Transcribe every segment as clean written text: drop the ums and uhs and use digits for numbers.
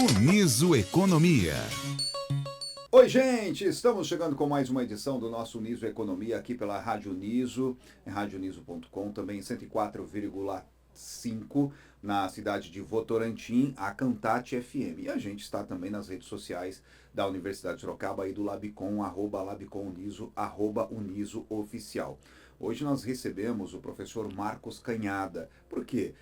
Uniso Economia. Oi, gente! Estamos chegando com mais uma edição do nosso Uniso Economia aqui pela Rádio Uniso, em radioniso.com, também em 104,5 na cidade de Votorantim, a Cantate FM. E a gente está também nas redes sociais da Universidade de Sorocaba e do Labicom, @LabicomUniso, @UnisoOficial. Hoje nós recebemos o professor Marcos Canhada. Por quê?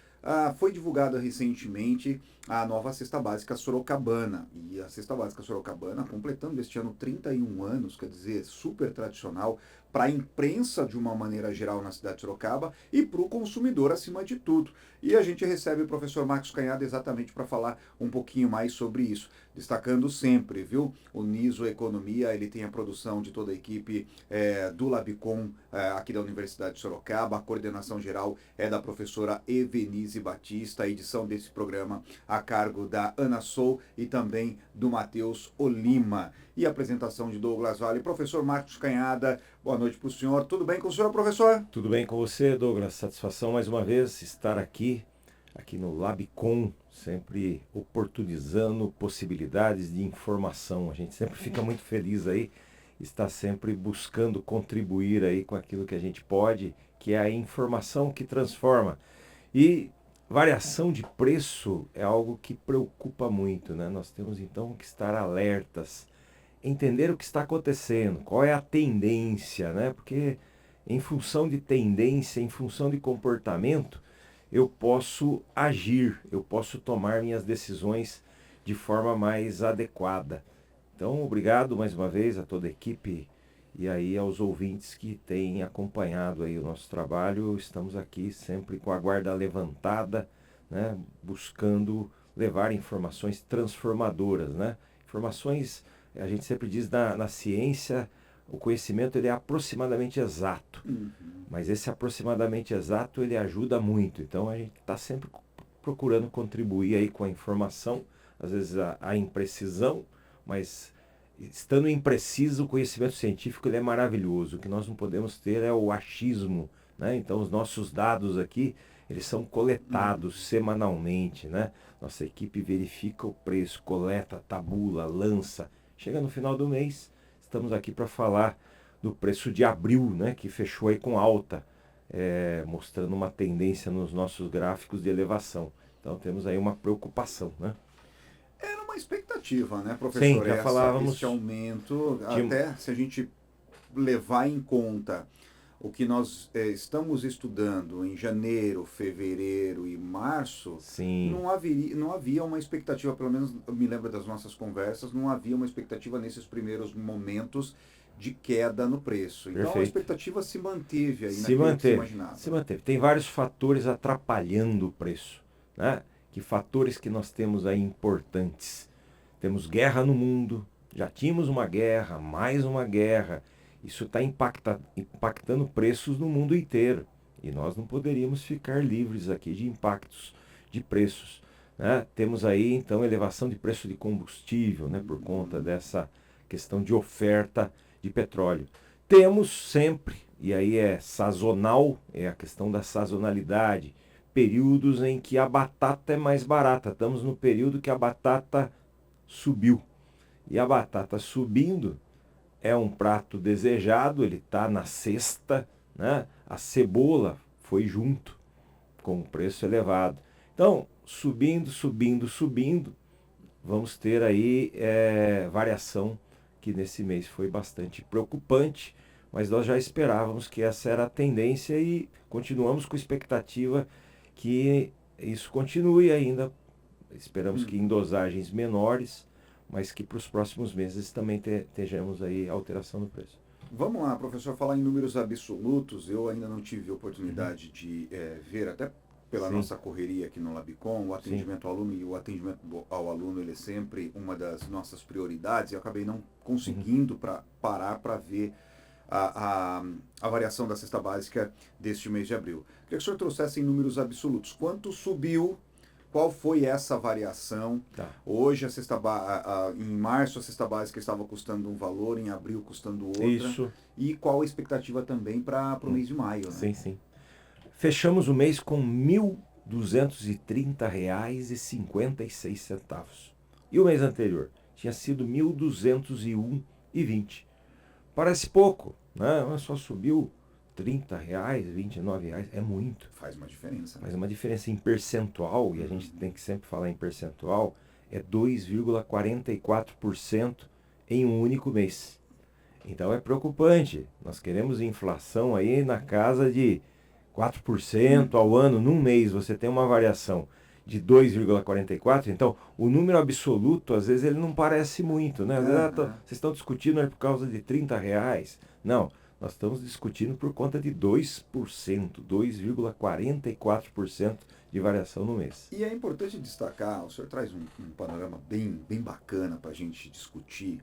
Foi divulgada recentemente a nova Cesta Básica Sorocabana. E a Cesta Básica Sorocabana, completando este ano 31 anos, quer dizer, super tradicional para a imprensa de uma maneira geral na cidade de Sorocaba e para o consumidor acima de tudo. E a gente recebe o professor Marcos Canhada exatamente para falar um pouquinho mais sobre isso. Destacando sempre, viu? O Uniso Economia, ele tem a produção de toda a equipe do Labicom aqui da Universidade de Sorocaba. A coordenação geral é da professora Evenise Batista. A edição desse programa a cargo da Ana Sou e também do Matheus Olima. E a apresentação de Douglas Vale. Professor Marcos Canhada, boa noite para o senhor. Tudo bem com o senhor, professor? Tudo bem com você, Douglas? Satisfação mais uma vez estar aqui no Labicom, sempre oportunizando possibilidades de informação. A gente sempre fica muito feliz aí, está sempre buscando contribuir aí com aquilo que a gente pode, que é a informação que transforma. E variação de preço é algo que preocupa muito, né? Nós temos então que estar alertas, entender o que está acontecendo, qual é a tendência, né? Porque em função de tendência, em função de comportamento, eu posso agir, eu posso tomar minhas decisões de forma mais adequada. Então, obrigado mais uma vez a toda a equipe e aí aos ouvintes que têm acompanhado aí o nosso trabalho. Estamos aqui sempre com a guarda levantada, né, buscando levar informações transformadoras, né? Informações, a gente sempre diz na ciência, o conhecimento ele é aproximadamente exato, mas esse aproximadamente exato ele ajuda muito. Então a gente está sempre procurando contribuir aí com a informação, às vezes a imprecisão, mas estando impreciso, o conhecimento científico ele é maravilhoso. O que nós não podemos ter é o achismo, né? Então os nossos dados aqui, eles são coletados semanalmente, né? Nossa equipe verifica o preço, coleta, tabula, lança. Chega no final do mês, estamos aqui para falar do preço de abril, né? Que fechou aí com alta, mostrando uma tendência nos nossos gráficos de elevação. Então temos aí uma preocupação, né? Era uma expectativa, né, professor? Sim, já falávamos. Esse aumento, até se a gente levar em conta o que nós estamos estudando em janeiro, fevereiro e março, Sim. não havia uma expectativa, pelo menos eu me lembro das nossas conversas, não havia uma expectativa nesses primeiros momentos de queda no preço. Então Perfeito. a expectativa se manteve aí Se naquilo que se manteve, imaginava. se manteve. Tem vários fatores atrapalhando o preço, né? Que fatores que nós temos aí importantes? Temos guerra no mundo, já tínhamos uma guerra, mais uma guerra. Isso está impactando preços no mundo inteiro. E nós não poderíamos ficar livres aqui de impactos de preços, né? Temos aí, então, elevação de preço de combustível, né? Por conta dessa questão de oferta de petróleo. Temos sempre, e aí é sazonal, é a questão da sazonalidade, períodos em que a batata é mais barata. Estamos no período que a batata subiu. E a batata subindo é um prato desejado, ele está na cesta, né? A cebola foi junto com o preço elevado. Então, subindo, vamos ter aí variação que nesse mês foi bastante preocupante, mas nós já esperávamos que essa era a tendência e continuamos com expectativa que isso continue ainda. Esperamos que em dosagens menores, mas que para os próximos meses também estejamos aí alteração no preço. Vamos lá, professor, falar em números absolutos. Eu ainda não tive oportunidade de ver, até pela Sim. Nossa correria aqui no Labicom, o atendimento ao aluno, e o atendimento ao aluno ele é sempre uma das nossas prioridades. Eu acabei não conseguindo parar para ver a variação da cesta básica deste mês de abril. Queria que o senhor trouxesse em números absolutos. Quanto subiu? Qual foi essa variação? Tá. Hoje, em março, a cesta básica estava custando um valor, em abril custando outra. Isso. E qual a expectativa também para o mês de maio? Né? Sim, sim. Fechamos o mês com R$ 1.230,56. E o mês anterior tinha sido 1.201,20. Parece pouco, né? Mas só subiu R$30, R$29, é muito. Faz uma diferença. Faz uma diferença em percentual, e a gente tem que sempre falar em percentual, é 2,44% em um único mês. Então é preocupante. Nós queremos inflação aí na casa de 4% ao ano. Num mês você tem uma variação de 2,44%. Então o número absoluto, às vezes, ele não parece muito, né? Às vezes, vocês estão discutindo por causa de R$30. Não, nós estamos discutindo por conta de 2%, 2,44% de variação no mês. E é importante destacar, o senhor traz um panorama bem bacana para a gente discutir,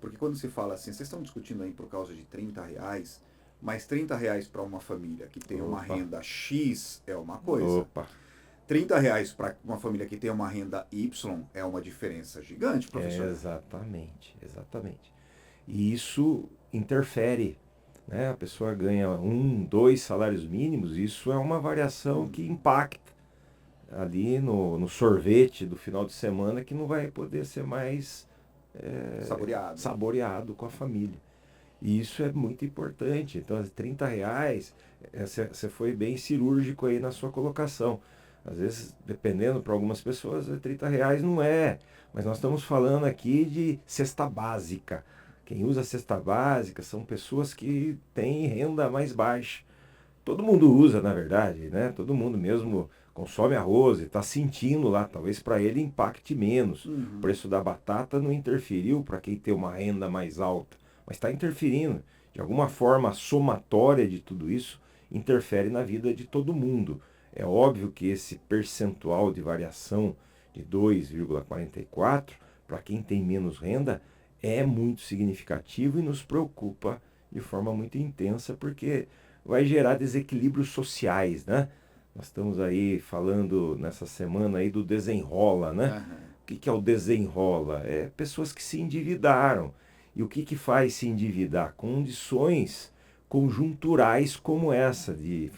porque quando se fala assim, vocês estão discutindo aí por causa de R$30, mas R$30 para uma família que tem uma renda X é uma coisa. R$30 para uma família que tem uma renda Y é uma diferença gigante, professor. Exatamente. E isso interfere, né? A pessoa ganha 1, 2 salários mínimos, isso é uma variação que impacta ali no sorvete do final de semana, que não vai poder ser mais saboreado com a família. E isso é muito importante. Então, R$30, você foi bem cirúrgico aí na sua colocação. Às vezes, dependendo para algumas pessoas, R$30 não é. Mas nós estamos falando aqui de cesta básica. Quem usa cesta básica são pessoas que têm renda mais baixa. Todo mundo usa, na verdade, né? Todo mundo mesmo consome arroz e está sentindo lá. Talvez para ele impacte menos. O preço da batata não interferiu para quem tem uma renda mais alta, mas está interferindo. De alguma forma, a somatória de tudo isso interfere na vida de todo mundo. É óbvio que esse percentual de variação de 2,44 para quem tem menos renda é muito significativo e nos preocupa de forma muito intensa, porque vai gerar desequilíbrios sociais, né? Nós estamos aí falando nessa semana aí do desenrola, né? O que é o desenrola? É pessoas que se endividaram. E o que faz se endividar? Condições conjunturais como essa, de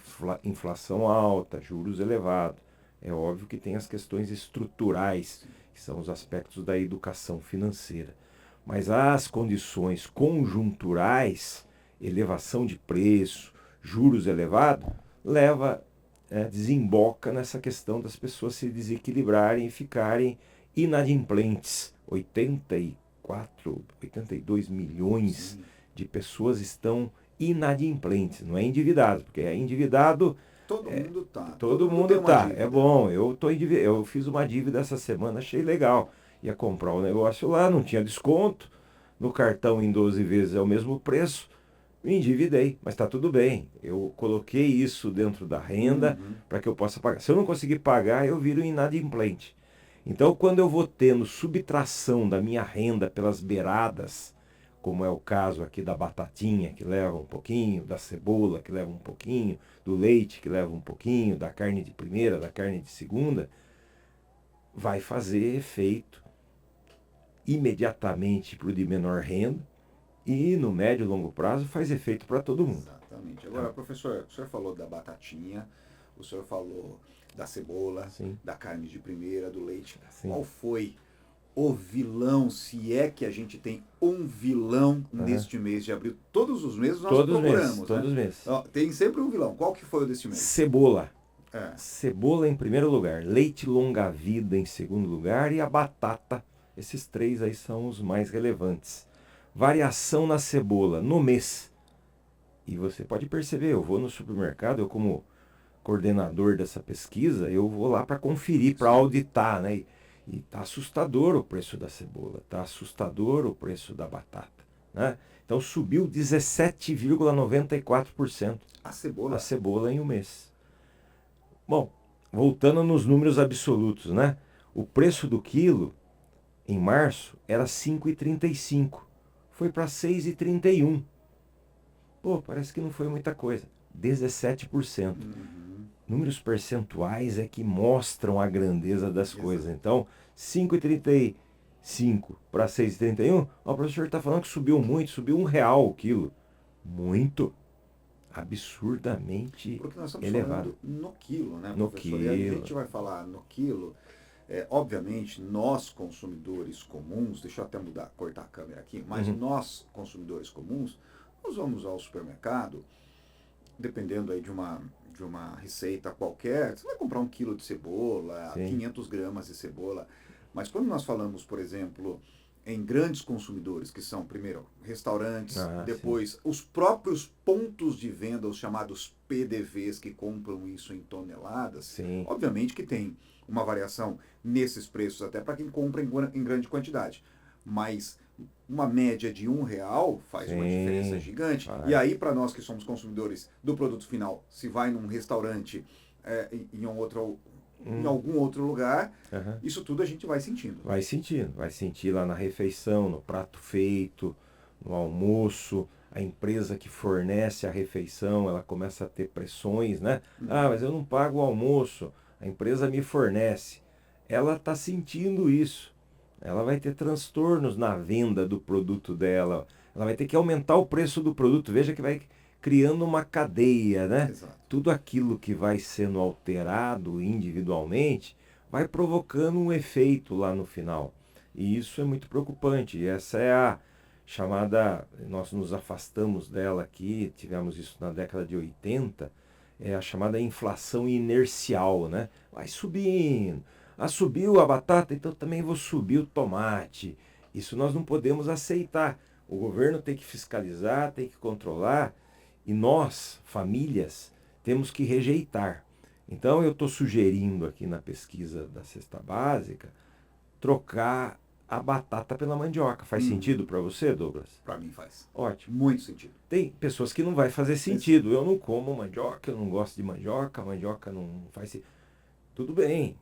inflação alta, juros elevados. É óbvio que tem as questões estruturais, que são os aspectos da educação financeira. Mas as condições conjunturais, elevação de preço, juros elevados, desemboca nessa questão das pessoas se desequilibrarem e ficarem inadimplentes. 82 milhões de pessoas estão inadimplentes, não é endividados, porque é endividado. Todo mundo tá. Todo mundo tá. É bom, eu fiz uma dívida essa semana, achei legal. Ia comprar um negócio lá, não tinha desconto. No cartão em 12 vezes é o mesmo preço. Me endividei, mas está tudo bem. Eu coloquei isso dentro da renda para que eu possa pagar. Se eu não conseguir pagar, eu viro inadimplente. Então, quando eu vou tendo subtração da minha renda pelas beiradas, como é o caso aqui da batatinha, que leva um pouquinho, da cebola, que leva um pouquinho, do leite, que leva um pouquinho, da carne de primeira, da carne de segunda, vai fazer efeito imediatamente para o de menor renda e no médio e longo prazo faz efeito para todo mundo. Exatamente. Agora, professor, o senhor falou da batatinha, o senhor falou da cebola, da carne de primeira, do leite. Qual foi o vilão, se é que a gente tem um vilão neste mês de abril? Todos os meses nós procuramos, todos os meses. Tem sempre um vilão. Qual que foi o deste mês? Cebola. Cebola em primeiro lugar, leite longa-vida em segundo lugar e a batata. Esses três aí são os mais relevantes. Variação na cebola no mês. E você pode perceber, eu vou no supermercado, eu como coordenador dessa pesquisa, eu vou lá para conferir, para auditar, né? E tá assustador o preço da cebola, tá assustador o preço da batata, né? Então subiu 17,94%. A cebola? A cebola em um mês. Bom, voltando nos números absolutos, né? O preço do quilo em março era R$ 5,35. Foi para R$ 6,31. Pô, parece que não foi muita coisa. 17%. Números percentuais é que mostram a grandeza das coisas. Então, 5,35 para 6,31. O professor está falando que subiu muito, subiu R$1 o quilo. Muito. Absurdamente elevado. Porque nós estamos falando no quilo, né, no professor? quilo. E a gente vai falar no quilo. Obviamente, nós consumidores comuns, deixa eu até cortar a câmera aqui, mas nós consumidores comuns, nós vamos ao supermercado, dependendo aí de uma receita qualquer, você vai comprar 1 quilo de cebola, Sim. 500 gramas de cebola, mas quando nós falamos, por exemplo, em grandes consumidores, que são, primeiro, restaurantes, depois os próprios pontos de venda, os chamados PDVs, que compram isso em toneladas, Sim. obviamente que tem uma variação nesses preços, até para quem compra em grande quantidade, mas uma média de R$ 1 faz uma diferença gigante. E aí, para nós que somos consumidores do produto final, se vai num restaurante, em algum outro lugar, isso tudo a gente vai sentindo. Vai sentir lá na refeição, no prato feito, no almoço, a empresa que fornece a refeição, ela começa a ter pressões, né? Mas eu não pago o almoço, a empresa me fornece. Ela está sentindo isso. Ela vai ter transtornos na venda do produto dela. Ela vai ter que aumentar o preço do produto. Veja que vai criando uma cadeia, né? Exato. Tudo aquilo que vai sendo alterado individualmente vai provocando um efeito lá no final. E isso é muito preocupante. E essa é a chamada, nós nos afastamos dela aqui, tivemos isso na década de 80, é a chamada inflação inercial, né? Vai subindo. Subiu a batata, então também vou subir o tomate. Isso nós não podemos aceitar. O governo tem que fiscalizar, tem que controlar, e nós, famílias, temos que rejeitar. Então eu estou sugerindo aqui na pesquisa da cesta básica trocar a batata pela mandioca. Faz sentido para você, Douglas? Para mim faz. Ótimo. Muito sentido. Tem pessoas que não vai fazer sentido. Eu não como mandioca, eu não gosto de mandioca, a mandioca não faz sentido. Tudo bem.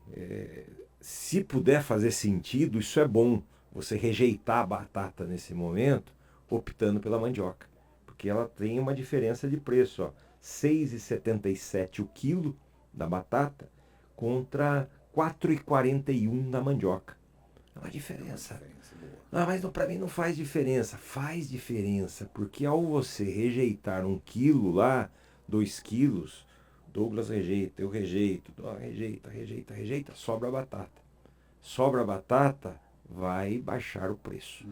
Se puder fazer sentido, isso é bom. Você rejeitar a batata nesse momento, optando pela mandioca. Porque ela tem uma diferença de preço. R$ 6,77 o quilo da batata contra R$ 4,41 da mandioca. É uma diferença. Mas para mim não faz diferença. Faz diferença, porque ao você rejeitar 1 quilo lá, 2 quilos, Douglas rejeita, eu rejeito, rejeita, sobra a batata. Sobra a batata, vai baixar o preço.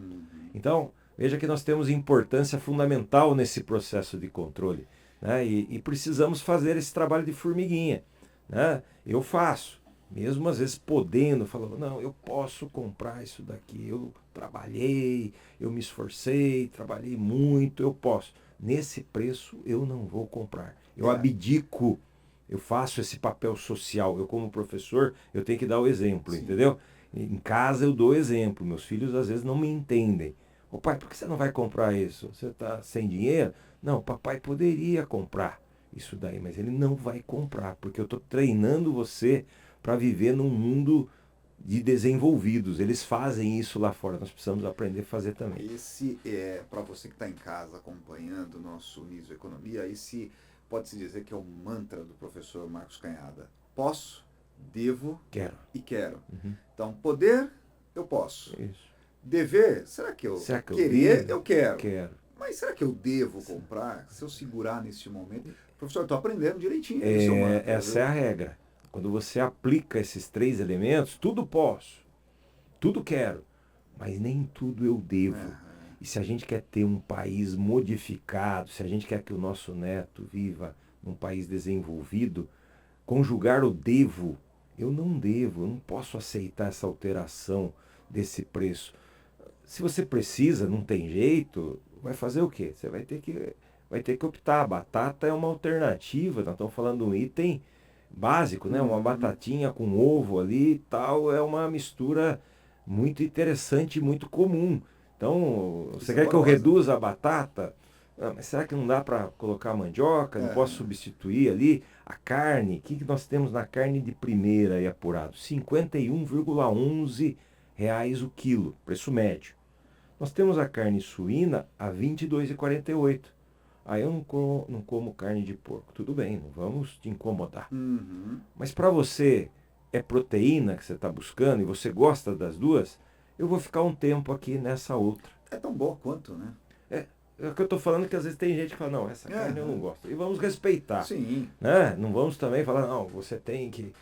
Então, veja que nós temos importância fundamental nesse processo de controle, né? E precisamos fazer esse trabalho de formiguinha, né? Eu faço, mesmo às vezes podendo, falando, não, eu posso comprar isso daqui, eu trabalhei, eu me esforcei, trabalhei muito, eu posso. Nesse preço eu não vou comprar, eu abdico. Eu faço esse papel social. Eu, como professor, eu tenho que dar o exemplo, entendeu? Em casa eu dou exemplo. Meus filhos, às vezes, não me entendem. Ô pai, por que você não vai comprar isso? Você está sem dinheiro? Não, papai poderia comprar isso daí, mas ele não vai comprar, porque eu estou treinando você para viver num mundo de desenvolvidos. Eles fazem isso lá fora. Nós precisamos aprender a fazer também. Esse é, para você que está em casa acompanhando o nosso Niso Economia, esse pode-se dizer que é o mantra do professor Marcos Canhada. Posso, devo e quero. Então, poder, eu posso. Isso. Dever, será que eu querer, eu quero. Quero. Mas será que eu devo comprar? Se eu segurar nesse momento... Professor, eu estou aprendendo direitinho. Essa é a regra. Quando você aplica esses 3 elementos, tudo posso, tudo quero, mas nem tudo eu devo. E se a gente quer ter um país modificado, se a gente quer que o nosso neto viva num país desenvolvido, conjugar o devo, eu não posso aceitar essa alteração desse preço. Se você precisa, não tem jeito, vai fazer o quê? Você vai ter que optar. A batata é uma alternativa, nós estamos falando de um item básico, né? Uma batatinha com ovo ali e tal, é uma mistura muito interessante, muito comum. Então, você quer que eu reduza a batata? Mas será que não dá para colocar mandioca? Não posso substituir ali a carne? O que nós temos na carne de primeira aí apurado? R$ 51,11 o quilo, preço médio. Nós temos a carne suína a R$ 22,48. Aí eu não como carne de porco. Tudo bem, não vamos te incomodar. Mas para você é proteína que você está buscando e você gosta das duas, eu vou ficar um tempo aqui nessa outra. É tão boa quanto, né? É o que eu estou falando, que às vezes tem gente que fala, não, essa carne eu não gosto. E vamos respeitar. Sim. Né? Não vamos também falar, não, você tem que...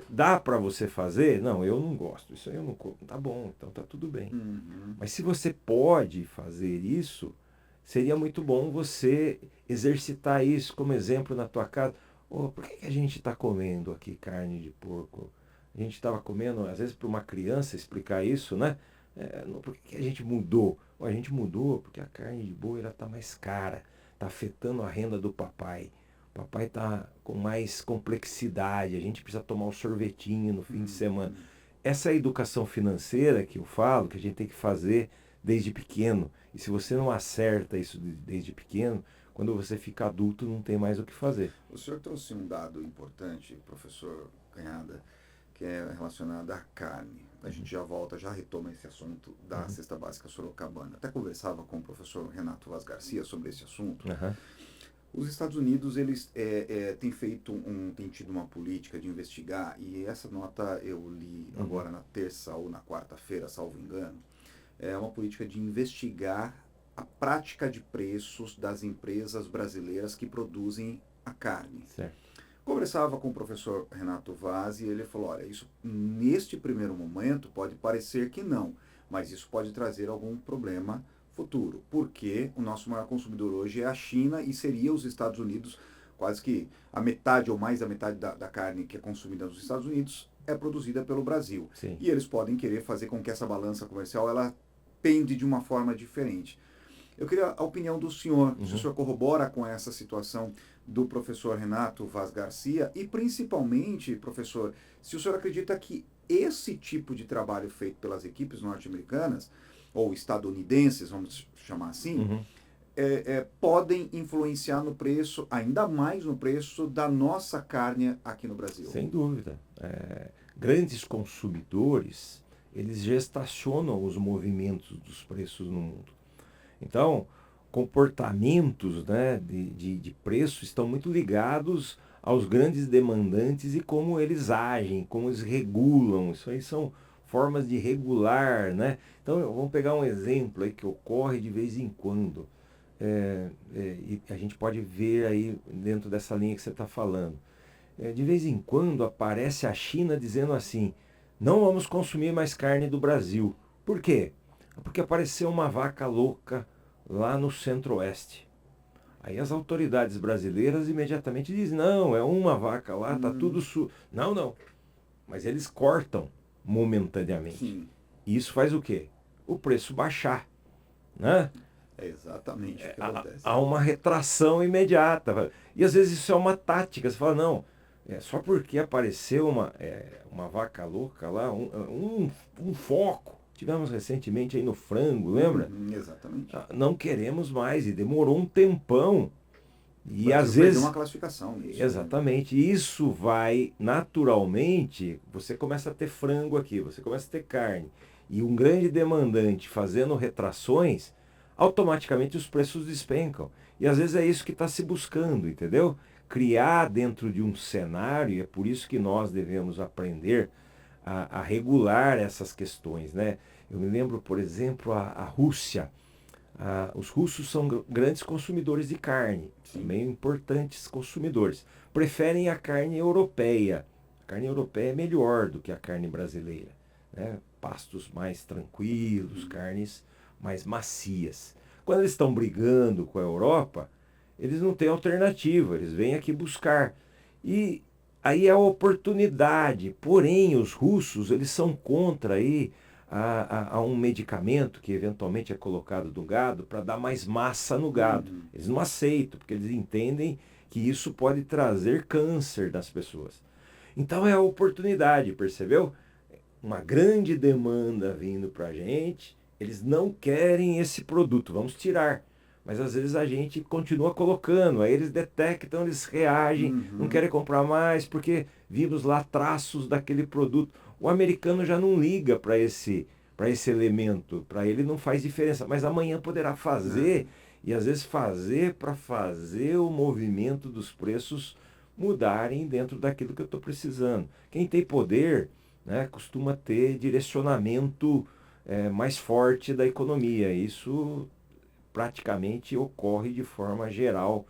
Dá para você fazer? Não, eu não gosto. Isso aí eu não como. Tá bom, então tá tudo bem. Uhum. Mas se você pode fazer isso, seria muito bom você exercitar isso como exemplo na tua casa. Oh, por que a gente está comendo aqui carne de porco? A gente estava comendo, às vezes para uma criança explicar isso, né? Por que a gente mudou? Oh, a gente mudou porque a carne de boi está mais cara, está afetando a renda do papai. O papai está com mais complexidade, a gente precisa tomar um sorvetinho no fim de semana. Essa é a educação financeira que eu falo, que a gente tem que fazer desde pequeno. E se você não acerta isso desde pequeno, quando você fica adulto não tem mais o que fazer. O senhor trouxe um dado importante, professor Canhada, que é relacionado à carne. A gente já volta, já retoma esse assunto da cesta básica sorocabana. Até conversava com o professor Renato Vaz Garcia sobre esse assunto. Os Estados Unidos, eles têm tido uma política de investigar, e essa nota eu li agora na terça ou na quarta-feira, salvo engano, é uma política de investigar a prática de preços das empresas brasileiras que produzem a carne. Certo. Conversava com o professor Renato Vaz e ele falou, olha, isso neste primeiro momento pode parecer que não, mas isso pode trazer algum problema futuro, porque o nosso maior consumidor hoje é a China e seria os Estados Unidos, quase que a metade ou mais da metade da carne que é consumida nos Estados Unidos é produzida pelo Brasil. Sim. E eles podem querer fazer com que essa balança comercial ela pende de uma forma diferente. Eu queria a opinião do senhor, se o senhor corrobora com essa situação do professor Renato Vaz Garcia e principalmente, professor, se o senhor acredita que esse tipo de trabalho feito pelas equipes norte-americanas ou estadunidenses, vamos chamar assim, podem influenciar no preço, ainda mais no preço da nossa carne aqui no Brasil. Sem dúvida. Grandes consumidores, eles gestacionam os movimentos dos preços no mundo. Então, comportamentos, né, de preço estão muito ligados aos grandes demandantes e como eles agem, como eles regulam. Isso aí são formas de regular, né? Então, vamos pegar um exemplo aí que ocorre de vez em quando. E a gente pode ver aí dentro dessa linha que você está falando. De vez em quando aparece a China dizendo assim, não vamos consumir mais carne do Brasil. Por quê? Porque apareceu uma vaca louca lá no centro-oeste. Aí as autoridades brasileiras imediatamente dizem, não, é uma vaca lá, tá tudo... Não. Mas eles cortam momentaneamente. Sim. E isso faz o quê? O preço baixar, né? É exatamente o que acontece. Há uma retração imediata. E às vezes isso é uma tática. Você fala, não, só porque apareceu uma vaca louca lá, um foco. Tivemos recentemente aí no frango, lembra? Exatamente. Não queremos mais, e demorou um tempão. E às perdeu vezes... uma classificação nisso. Exatamente. Isso vai naturalmente, você começa a ter frango aqui, você começa a ter carne. E um grande demandante fazendo retrações, automaticamente os preços despencam. E às vezes é isso que está se buscando, entendeu? Criar dentro de um cenário, e é por isso que nós devemos aprender a regular essas questões, né? Eu me lembro, por exemplo, a Rússia. Os russos são grandes consumidores de carne, também importantes consumidores. Preferem a carne europeia. A carne europeia é melhor do que a carne brasileira, né? Pastos mais tranquilos, carnes mais macias. Quando eles estão brigando com a Europa, eles não têm alternativa, eles vêm aqui buscar. E aí é a oportunidade. Porém, os russos, eles são contra aí a um medicamento que eventualmente é colocado no gado para dar mais massa no gado. Eles não aceitam, porque eles entendem que isso pode trazer câncer nas pessoas. Então é a oportunidade, percebeu? Uma grande demanda vindo para a gente, eles não querem esse produto, vamos tirar. Mas às vezes a gente continua colocando, aí eles detectam, eles reagem, não querem comprar mais, porque vimos lá traços daquele produto. O americano já não liga para esse elemento, para ele não faz diferença, mas amanhã poderá fazer, e às vezes fazer para fazer o movimento dos preços mudarem dentro daquilo que eu estou precisando. Quem tem poder, né, costuma ter direcionamento mais forte da economia. Isso praticamente ocorre de forma geral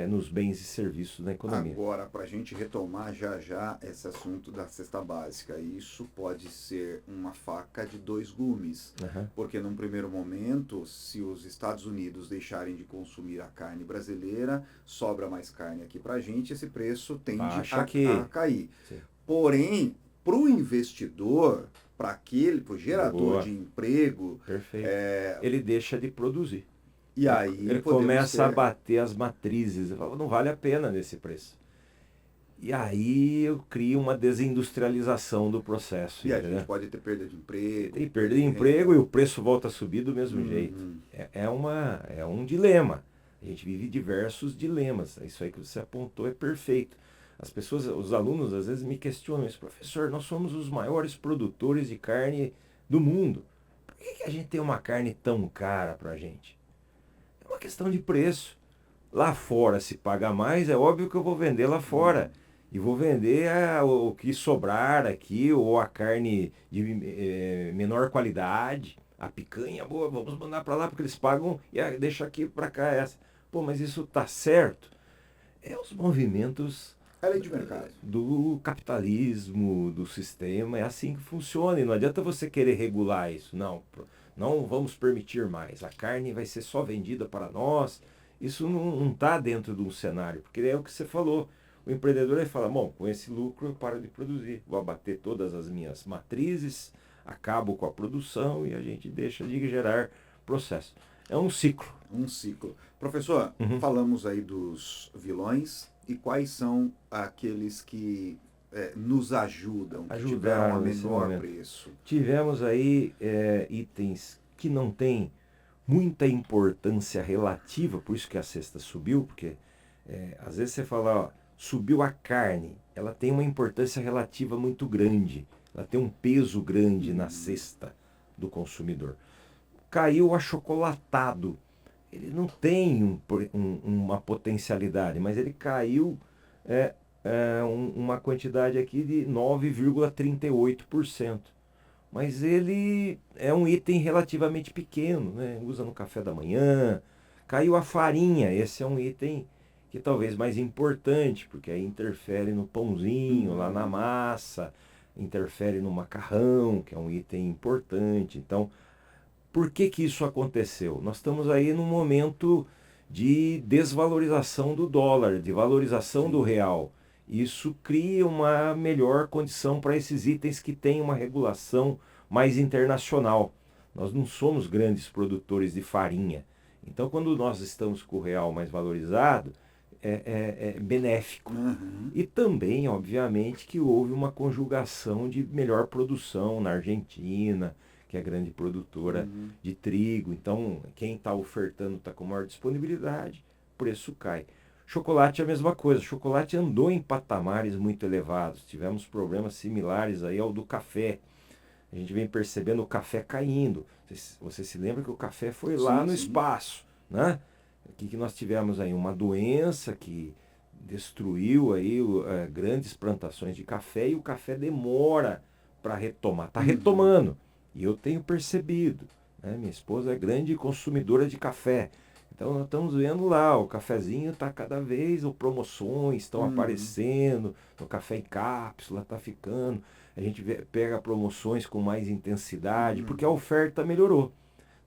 nos bens e serviços da economia. Agora, para a gente retomar já esse assunto da cesta básica, isso pode ser uma faca de dois gumes, Uhum. porque num primeiro momento, se os Estados Unidos deixarem de consumir a carne brasileira, sobra mais carne aqui para a gente, esse preço tende a cair. Sim. Porém, para o investidor, para o gerador Boa. de emprego, Perfeito. Ele deixa de produzir. e aí Ele começa a bater as matrizes. Eu falo, não vale a pena nesse preço. E aí eu crio uma desindustrialização do processo. E a entendeu? gente pode ter perda de emprego. E perda de emprego e o preço volta a subir do mesmo jeito. É um dilema. A gente vive diversos dilemas. Isso aí que você apontou é perfeito. As pessoas, os alunos às vezes me questionam isso. Professor, nós somos os maiores produtores de carne do mundo. Por que a gente tem uma carne tão cara pra gente? É uma questão de preço. Lá fora se paga mais, é óbvio que eu vou vender lá fora. E vou vender o que sobrar aqui, ou a carne de menor qualidade, a picanha boa, vamos mandar para lá porque eles pagam e deixa aqui para cá essa. Pô, mas isso tá certo? É os movimentos É lei de mercado. do capitalismo, do sistema, é assim que funciona. E não adianta você querer regular isso. Não vamos permitir mais. A carne vai ser só vendida para nós. Isso não está dentro de um cenário, porque é o que você falou. O empreendedor ele fala, bom, com esse lucro eu paro de produzir, vou abater todas as minhas matrizes, acabo com a produção e a gente deixa de gerar processo. É um ciclo. Um ciclo. Professor, falamos aí dos vilões e quais são aqueles que nos ajudam, que tiveram a menor preço? Tivemos aí itens que não têm muita importância relativa, por isso que a cesta subiu, porque às vezes você fala, ó, subiu a carne, ela tem uma importância relativa muito grande, ela tem um peso grande na cesta do consumidor. Caiu o achocolatado, ele não tem uma potencialidade, mas ele caiu uma quantidade aqui de 9,38%. Mas ele é um item relativamente pequeno, né? Usa no café da manhã. Caiu a farinha, esse é um item que talvez mais importante, porque aí interfere no pãozinho, lá na massa, interfere no macarrão, que é um item importante. Então, por que isso aconteceu? Nós estamos aí num momento de desvalorização do dólar, de valorização do real. Isso cria uma melhor condição para esses itens que têm uma regulação mais internacional. Nós não somos grandes produtores de farinha. Então, quando nós estamos com o real mais valorizado, é benéfico. E também, obviamente, que houve uma conjugação de melhor produção na Argentina, que é grande produtora de trigo. Então, quem está ofertando está com maior disponibilidade, o preço cai. Chocolate é a mesma coisa. Chocolate andou em patamares muito elevados. Tivemos problemas similares aí ao do café. A gente vem percebendo o café caindo. Você se lembra que o café foi lá no espaço, né? O que nós tivemos aí? Uma doença que destruiu aí grandes plantações de café e o café demora para retomar. Está retomando. E eu tenho percebido, né? Minha esposa é grande consumidora de café. Então nós estamos vendo lá, o cafezinho está cada vez, promoções estão aparecendo, o café em cápsula está ficando, a gente pega promoções com mais intensidade, porque a oferta melhorou,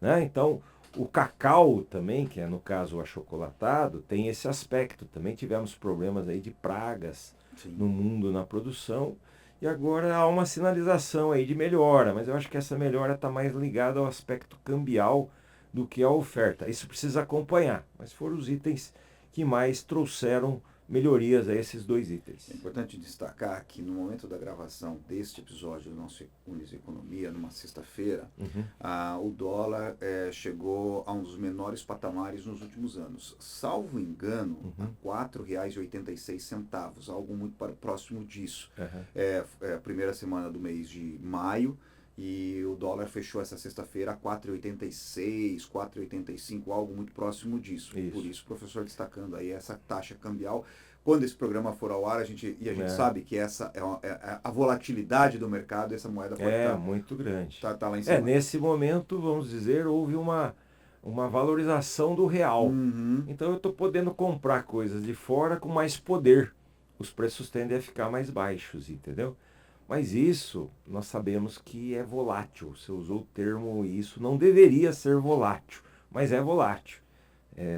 né? Então o cacau também, que é no caso o achocolatado, tem esse aspecto. Também tivemos problemas aí de pragas no mundo, na produção, e agora há uma sinalização aí de melhora, mas eu acho que essa melhora está mais ligada ao aspecto cambial do que a oferta. Isso precisa acompanhar, mas foram os itens que mais trouxeram melhorias a esses dois itens. É importante destacar que no momento da gravação deste episódio do nosso Uniso Economia, numa sexta-feira, o dólar chegou a um dos menores patamares nos últimos anos. Salvo engano, a R$ 4,86, algo muito próximo disso. É a primeira semana do mês de maio, e o dólar fechou essa sexta-feira a 4,86, 4,85, algo muito próximo disso. Por isso, o professor destacando aí essa taxa cambial. Quando esse programa for ao ar, a gente sabe que essa a volatilidade do mercado, essa moeda pode estar muito grande. Tá lá em cima. Nesse momento, vamos dizer, houve uma uma valorização do real. Uhum. Então eu estou podendo comprar coisas de fora com mais poder. Os preços tendem a ficar mais baixos, entendeu? Mas isso nós sabemos que é volátil. Você usou o termo, e isso não deveria ser volátil, mas é volátil.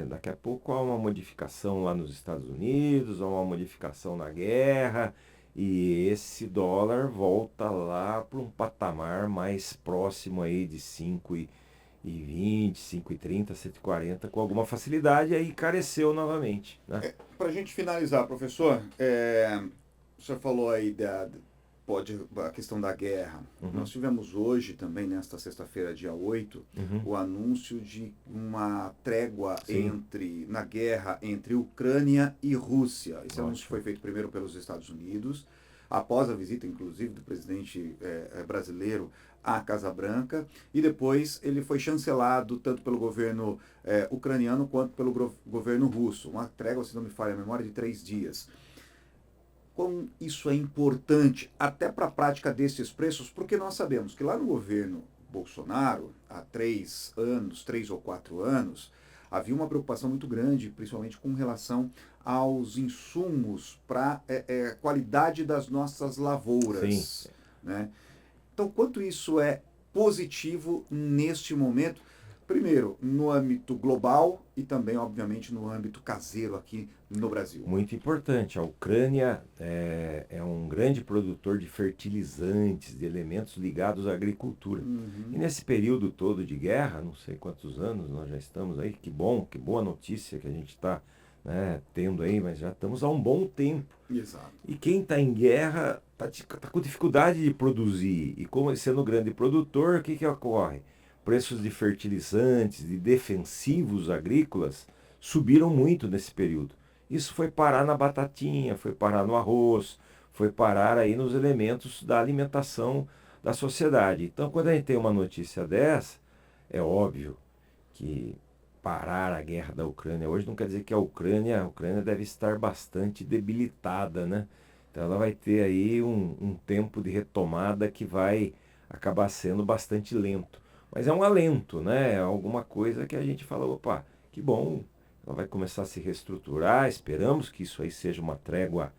Daqui a pouco há uma modificação lá nos Estados Unidos, há uma modificação na guerra, e esse dólar volta lá para um patamar mais próximo aí de 5,20, 5,30, 140 com alguma facilidade, e aí careceu novamente, né? Para a gente finalizar, professor, o senhor falou aí a questão da guerra. Uhum. Nós tivemos hoje também, nesta sexta-feira, dia 8, o anúncio de uma trégua na guerra entre Ucrânia e Rússia. Esse anúncio foi feito primeiro pelos Estados Unidos, após a visita, inclusive, do presidente brasileiro à Casa Branca, e depois ele foi chancelado tanto pelo governo ucraniano quanto pelo governo russo. Uma trégua, se não me falha a memória, de 3 dias. Como isso é importante até para a prática desses preços, porque nós sabemos que lá no governo Bolsonaro, há 3 ou 4 anos, havia uma preocupação muito grande, principalmente com relação aos insumos para a qualidade das nossas lavouras. Sim. Né? Então, quanto isso é positivo neste momento, primeiro, no âmbito global e também, obviamente, no âmbito caseiro aqui no Brasil. Muito importante. A Ucrânia é um grande produtor de fertilizantes, de elementos ligados à agricultura. E nesse período todo de guerra, não sei quantos anos nós já estamos aí, que boa notícia que a gente está tendo aí, mas já estamos há um bom tempo. Exato. E quem está em guerra está com dificuldade de produzir. E como sendo grande produtor, o que ocorre? Preços de fertilizantes, de defensivos agrícolas subiram muito nesse período. Isso foi parar na batatinha, foi parar no arroz, foi parar aí nos elementos da alimentação da sociedade. Então, quando a gente tem uma notícia dessa, é óbvio que parar a guerra da Ucrânia hoje não quer dizer que a Ucrânia deve estar bastante debilitada, né? Então ela vai ter aí um tempo de retomada que vai acabar sendo bastante lento. Mas é um alento, né? É alguma coisa que a gente fala, opa, que bom, ela vai começar a se reestruturar, esperamos que isso aí seja uma trégua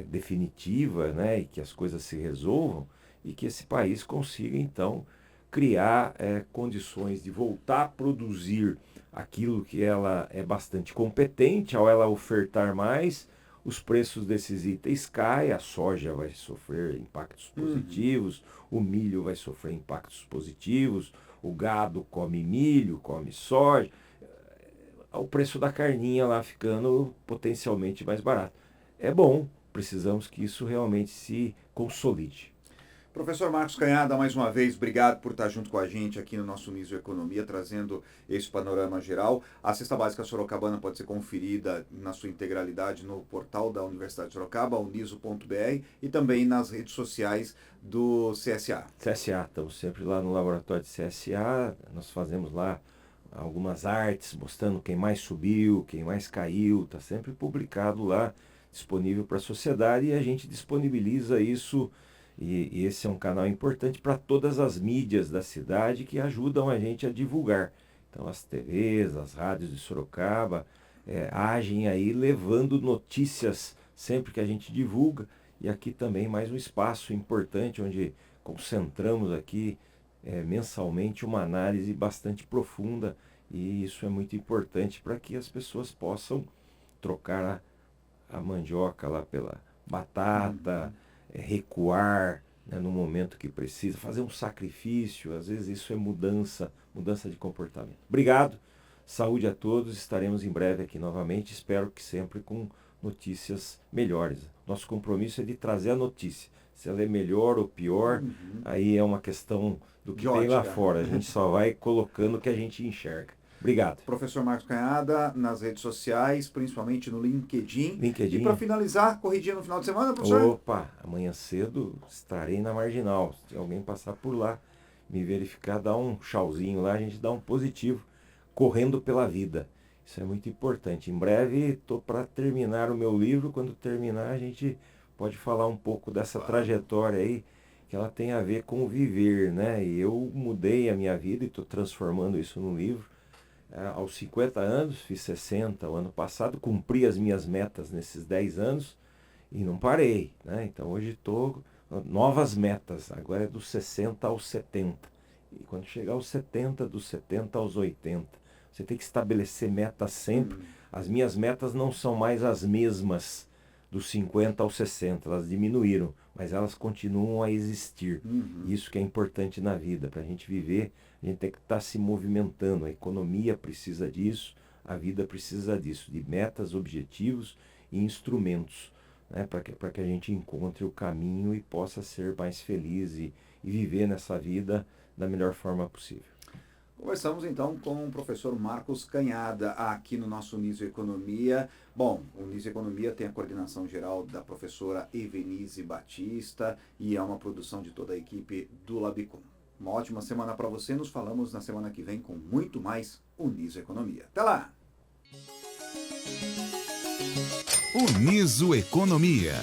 definitiva, né? E que as coisas se resolvam e que esse país consiga, então, criar condições de voltar a produzir aquilo que ela é bastante competente. Ao ela ofertar mais, os preços desses itens caem, a soja vai sofrer impactos positivos, o milho vai sofrer impactos positivos, o gado come milho, come soja, o preço da carninha lá ficando potencialmente mais barato. É bom, precisamos que isso realmente se consolide. Professor Marcos Canhada, mais uma vez, obrigado por estar junto com a gente aqui no nosso Uniso Economia, trazendo esse panorama geral. A Cesta Básica Sorocabana pode ser conferida na sua integralidade no portal da Universidade de Sorocaba, uniso.br, e também nas redes sociais do CSA. CSA, estamos sempre lá no laboratório de CSA, nós fazemos lá algumas artes mostrando quem mais subiu, quem mais caiu, está sempre publicado lá, disponível para a sociedade, e a gente disponibiliza isso. E esse é um canal importante para todas as mídias da cidade que ajudam a gente a divulgar. Então as TVs, as rádios de Sorocaba agem aí levando notícias sempre que a gente divulga. E aqui também mais um espaço importante onde concentramos aqui mensalmente uma análise bastante profunda. E isso é muito importante para que as pessoas possam trocar a mandioca lá pela batata, recuar no momento que precisa, fazer um sacrifício. Às vezes isso é mudança de comportamento. Obrigado, saúde a todos, estaremos em breve aqui novamente, espero que sempre com notícias melhores. Nosso compromisso é de trazer a notícia, se ela é melhor ou pior, aí é uma questão do que tem lá fora, a gente só vai colocando o que a gente enxerga. Obrigado. Professor Marcos Canhada, nas redes sociais, principalmente no LinkedIn. E LinkedIn. para finalizar, corridinha no final de semana, professor? Opa, amanhã cedo estarei na Marginal. Se alguém passar por lá, me verificar, dar um tchauzinho lá, a gente dá um positivo, correndo pela vida. Isso é muito importante. Em breve estou para terminar o meu livro. Quando terminar, a gente pode falar um pouco dessa trajetória aí, que ela tem a ver com viver, né? E eu mudei a minha vida e estou transformando isso num livro. Aos 50 anos, fiz 60 o ano passado, cumpri as minhas metas nesses 10 anos e não parei, né? Então hoje estou novas metas, agora é dos 60 aos 70. E quando chegar aos 70, dos 70 aos 80, você tem que estabelecer metas sempre. As minhas metas não são mais as mesmas dos 50 aos 60, elas diminuíram, mas elas continuam a existir. Isso que é importante na vida, para a gente viver, a gente tem que estar se movimentando, a economia precisa disso, a vida precisa disso, de metas, objetivos e instrumentos, né, para que a gente encontre o caminho e possa ser mais feliz e viver nessa vida da melhor forma possível. Conversamos então com o professor Marcos Canhada aqui no nosso Uniso Economia. Bom, o Uniso Economia tem a coordenação geral da professora Evenise Batista e é uma produção de toda a equipe do Labicom. Uma ótima semana para você, nos falamos na semana que vem com muito mais Uniso Economia. Até lá! Uniso Economia.